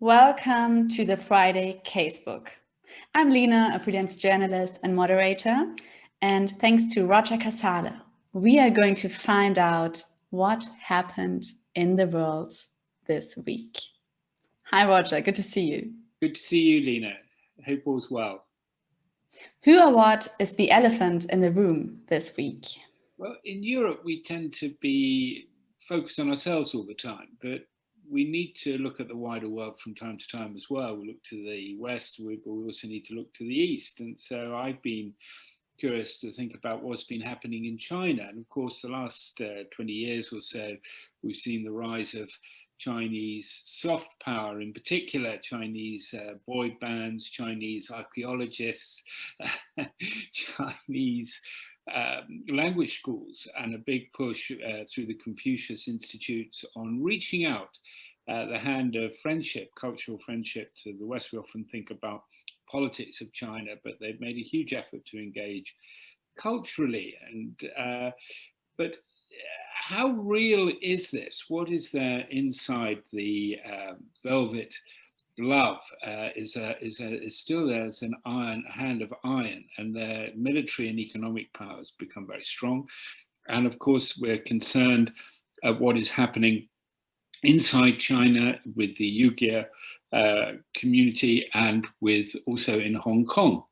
Welcome to the Friday Casebook. I'm Lena, a freelance journalist and moderator, and thanks to Roger Casale, we are going to find out what happened in the world this week. Hi, Roger. Good to see you. Good to see you, Lena. Hope all's well. Who or what is the elephant in the room this week? Well, in Europe, we tend to be focused on ourselves all the time, but we need to look at the wider world from time to time as well. We look to the West, but we also need to look to the East. And so I've been curious to think about what's been happening in China. And of course, the last 20 years or so, we've seen the rise of Chinese soft power, in particular Chinese boy bands, Chinese archaeologists, Chinese language schools, and a big push through the Confucius Institutes on reaching out the hand of friendship, cultural friendship. To the West, we often think about politics of China, but they've made a huge effort to engage culturally. But how real is this? What is there inside the velvet glove? Is still there as a hand of iron, and their military and economic powers become very strong. And of course, we're concerned at what is happening inside China with the Uyghur community and with also in Hong Kong.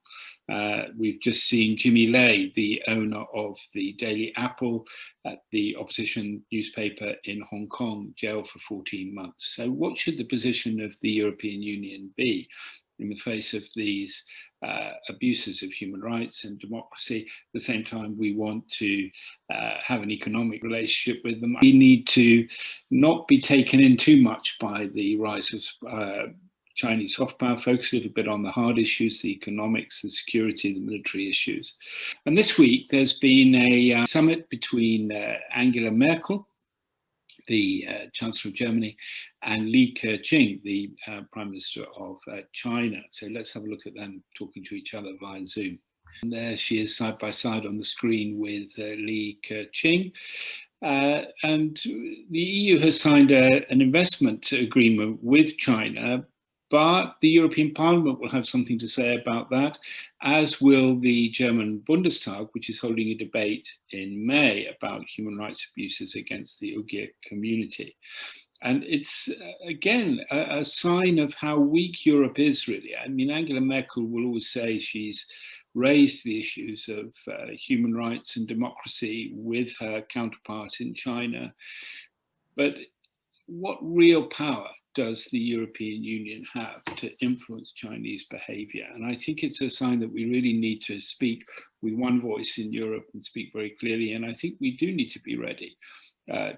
We've just seen Jimmy Lai, the owner of the Daily Apple, the opposition newspaper in Hong Kong, jailed for 14 months. So what should the position of the European Union be in the face of these abuses of human rights and democracy? At the same time, we want to have an economic relationship with them. We need to not be taken in too much by the rise of Chinese soft power, focus a little bit on the hard issues, the economics, the security, the military issues. And this week, there's been a summit between Angela Merkel, the Chancellor of Germany, and Li Keqiang, the Prime Minister of China. So let's have a look at them talking to each other via Zoom. And there she is side by side on the screen with Li Keqiang. And the EU has signed an investment agreement with China, but the European Parliament will have something to say about that, as will the German Bundestag, which is holding a debate in May about human rights abuses against the Uyghur community. And it's, again, a sign of how weak Europe is, really. I mean, Angela Merkel will always say she's raised the issues of human rights and democracy with her counterpart in China. But what real power does the European Union have to influence Chinese behavior? And I think it's a sign that we really need to speak with one voice in Europe and speak very clearly. And I think we do need to be ready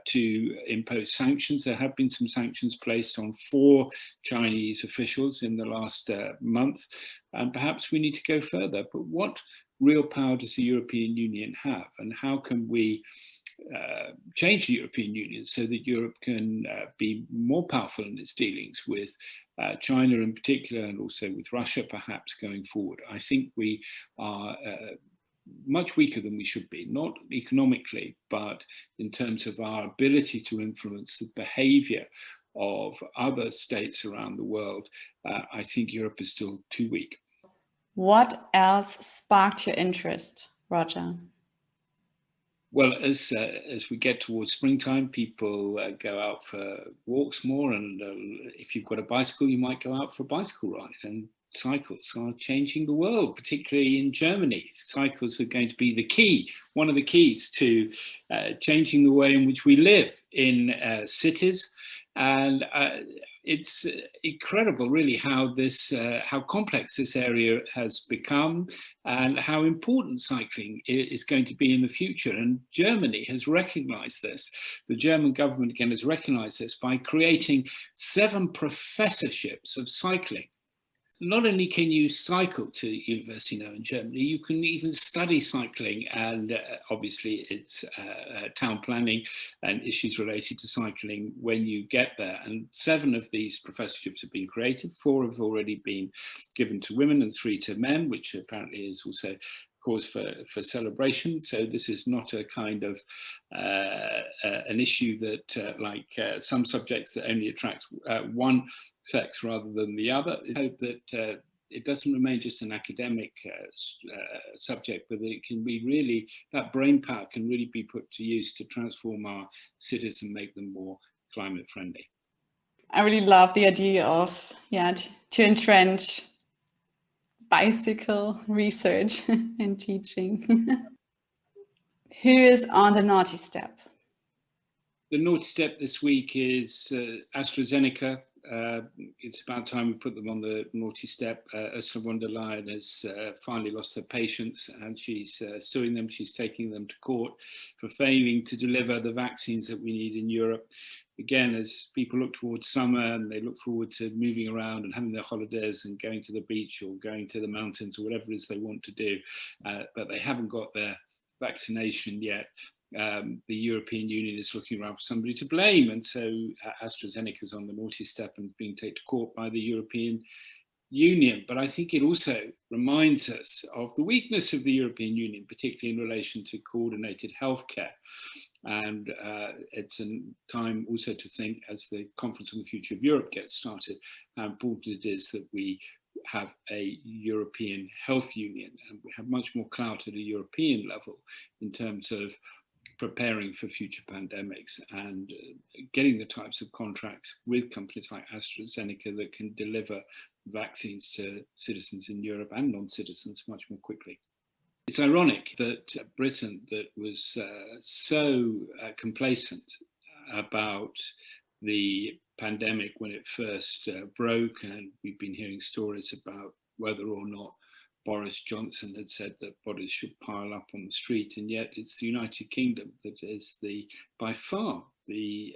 to impose sanctions. There have been some sanctions placed on 4 Chinese officials in the last month, and perhaps we need to go further. But what real power does the European Union have, and how can we change the European Union so that Europe can be more powerful in its dealings with China in particular, and also with Russia perhaps going forward? I think we are much weaker than we should be, not economically, but in terms of our ability to influence the behavior of other states around the world. I think Europe is still too weak. What else sparked your interest, Roger? Well, as we get towards springtime, people go out for walks more, and if you've got a bicycle, you might go out for a bicycle ride. And cycles are changing the world, particularly in Germany. Cycles are going to be the key, one of the keys to changing the way in which we live in cities. And it's incredible, really, how complex this area has become, and how important cycling is going to be in the future. And Germany has recognized this. The German government, again, has recognized this by creating 7 professorships of cycling. Not only can you cycle to university now in Germany, you can even study cycling, and obviously it's town planning and issues related to cycling when you get there. And 7 of these professorships have been created. 4 have already been given to women and 3 to men, which apparently is also cause for celebration. So this is not a kind of an issue that like some subjects that only attract one sex rather than the other. I hope that it doesn't remain just an academic subject, but it can be really, that brain power can really be put to use to transform our cities and make them more climate friendly. I really love the idea of, to entrench bicycle research and teaching. Who is on the naughty step? The naughty step this week is AstraZeneca. It's about time we put them on the naughty step. Ursula von der Leyen has finally lost her patience, and she's suing them. She's taking them to court for failing to deliver the vaccines that we need in Europe. Again, as people look towards summer and they look forward to moving around and having their holidays and going to the beach or going to the mountains or whatever it is they want to do, but they haven't got their vaccination yet. The European Union is looking around for somebody to blame, and so AstraZeneca is on the naughty step and being taken to court by the European Union. But I think it also reminds us of the weakness of the European Union, particularly in relation to coordinated healthcare. And it's a time also to think, as the Conference on the Future of Europe gets started, how important it is that we have a European health union, and we have much more clout at a European level in terms of preparing for future pandemics and getting the types of contracts with companies like AstraZeneca that can deliver vaccines to citizens in Europe and non-citizens much more quickly. It's ironic that Britain, that was so complacent about the pandemic when it first broke, and we've been hearing stories about whether or not Boris Johnson had said that bodies should pile up on the street, and yet it's the United Kingdom that is by far the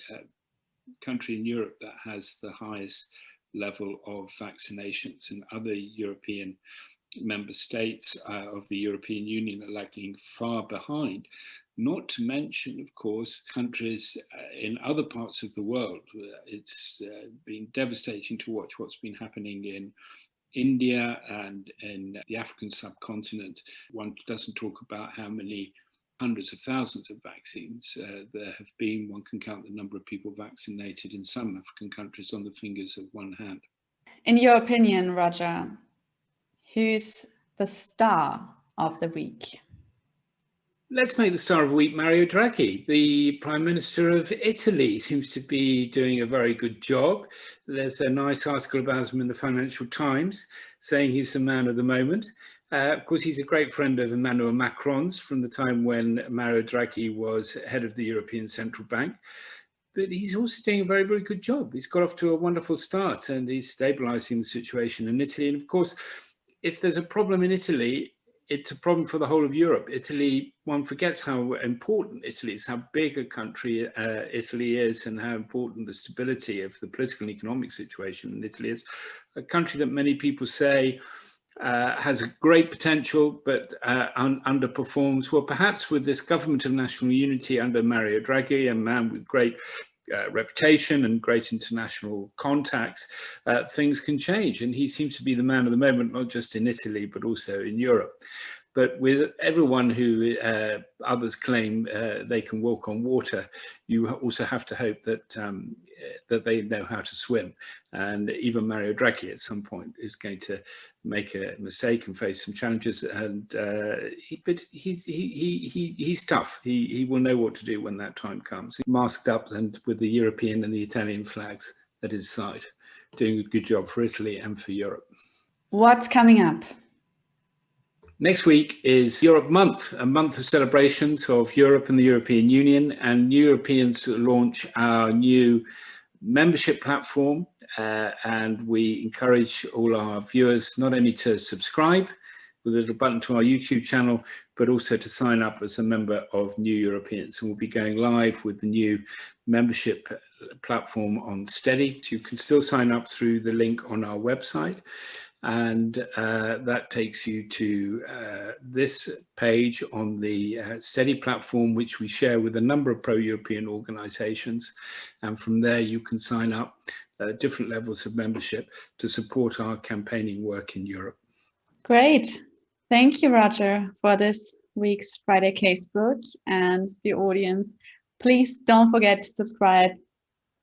country in Europe that has the highest level of vaccinations, and other European member states of the European Union are lagging far behind. Not to mention, of course, countries in other parts of the world. It's been devastating to watch what's been happening in India and in the African subcontinent. One doesn't talk about how many hundreds of thousands of vaccines there have been. One can count the number of people vaccinated in some African countries on the fingers of one hand. In your opinion, Roger, who's the star of the week? Let's make the star of the week Mario Draghi. The Prime Minister of Italy seems to be doing a very good job. There's a nice article about him in the Financial Times saying he's the man of the moment. Of course, he's a great friend of Emmanuel Macron's from the time when Mario Draghi was head of the European Central Bank. But he's also doing a very, very good job. He's got off to a wonderful start and he's stabilizing the situation in Italy. And of course, if there's a problem in Italy, it's a problem for the whole of Europe. Italy, one forgets how important Italy is, how big a country Italy is, and how important the stability of the political and economic situation in Italy is. A country that many people say has a great potential, but underperforms. Well, perhaps with this government of national unity under Mario Draghi, a man with great reputation and great international contacts, things can change. And he seems to be the man of the moment, not just in Italy, but also in Europe. But with everyone who others claim they can walk on water, you also have to hope that that they know how to swim. And even Mario Draghi at some point is going to make a mistake and face some challenges. And but he's tough. He will know what to do when that time comes. Masked up and with the European and the Italian flags at his side, doing a good job for Italy and for Europe. What's coming up? Next week is Europe Month, a month of celebrations of Europe and the European Union, and New Europeans launch our new membership platform, and we encourage all our viewers not only to subscribe with a little button to our YouTube channel, but also to sign up as a member of New Europeans. And we'll be going live with the new membership platform on Steady. So you can still sign up through the link on our website. And that takes you to this page on the Steady platform, which we share with a number of pro-European organizations. And from there, you can sign up different levels of membership to support our campaigning work in Europe. Great. Thank you, Roger, for this week's Friday Casebook, and the audience. Please don't forget to subscribe.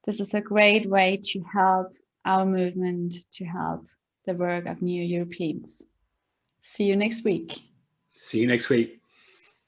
This is a great way to help our movement, to help the work of New Europeans. See you next week. See you next week.